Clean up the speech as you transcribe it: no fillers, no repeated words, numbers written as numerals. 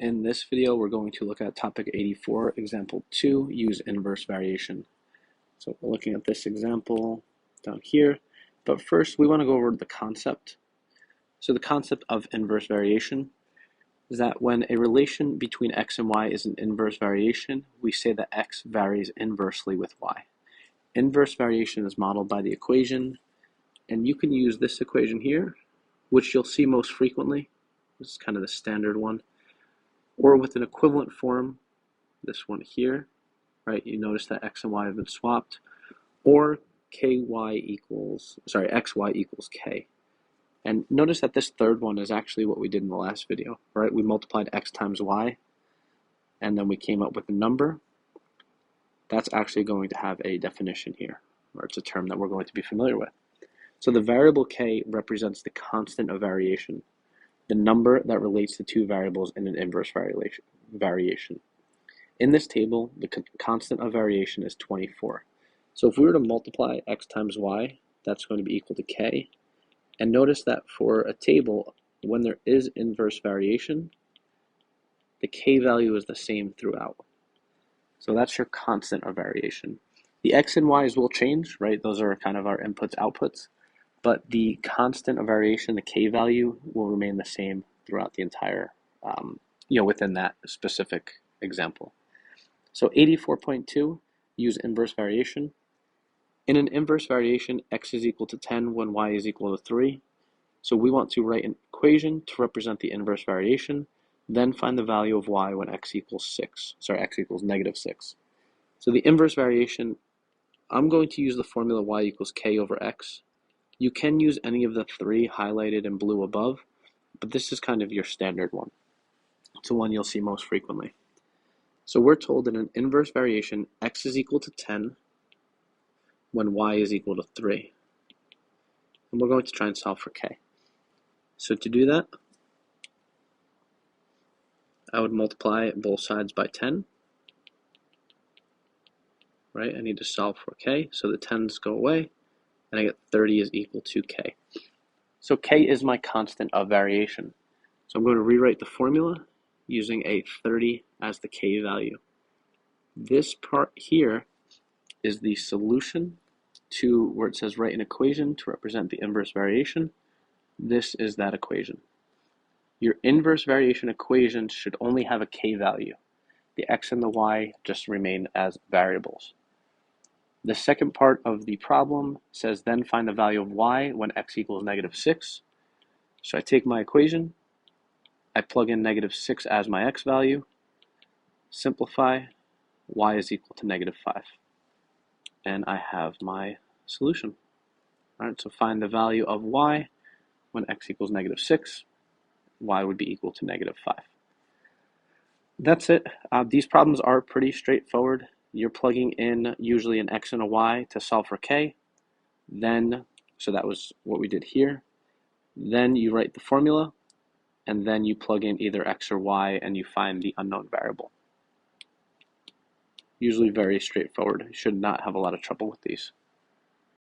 In this video, we're going to look at topic 84, example 2, use inverse variation. So we're looking at this example down here, but first we want to go over the concept. So the concept of inverse variation is that when a relation between x and y is an inverse variation, we say that x varies inversely with y. Inverse variation is modeled by the equation, and you can use this equation here, which you'll see most frequently. This is kind of the standard one. Or with an equivalent form, this one here, right? You notice that x and y have been swapped, or xy equals k. And notice that this third one is actually what we did in the last video, right? We multiplied x times y, and then we came up with a number. That's actually going to have a definition here, or it's a term that we're going to be familiar with. So the variable k represents the constant of variation, the number that relates to two variables in an inverse variation. In this table, the constant of variation is 24. So if we were to multiply x times y, that's going to be equal to k. And notice that for a table, when there is inverse variation, the k value is the same throughout. So that's your constant of variation. The x and y's will change, right? Those are kind of our inputs, outputs. But the constant of variation, the k value, will remain the same throughout the entire, within that specific example. So 84.2, use inverse variation. In an inverse variation, x is equal to 10 when y is equal to 3. So we want to write an equation to represent the inverse variation, then find the value of y when x equals negative 6. So the inverse variation, I'm going to use the formula y equals k over x. You can use any of the three highlighted in blue above, but this is kind of your standard one. It's the one you'll see most frequently. So we're told in an inverse variation, x is equal to 10 when y is equal to 3. And we're going to try and solve for k. So to do that, I would multiply both sides by 10. Right? I need to solve for k, so the 10's go away, and I get 30 is equal to k. So k is my constant of variation. So I'm going to rewrite the formula using a 30 as the k value. This part here is the solution to where it says write an equation to represent the inverse variation. This is that equation. Your inverse variation equation should only have a k value. The x and the y just remain as variables. The second part of the problem says then find the value of y when x equals negative 6. So I take my equation, I plug in negative 6 as my x value, simplify, y is equal to negative 5. And I have my solution. All right, so find the value of y when x equals negative 6. Y would be equal to negative 5. That's it. These problems are pretty straightforward. You're plugging in usually an x and a y to solve for k. So that was what we did here. Then you write the formula, and then you plug in either x or y, and you find the unknown variable. Usually very straightforward. You should not have a lot of trouble with these.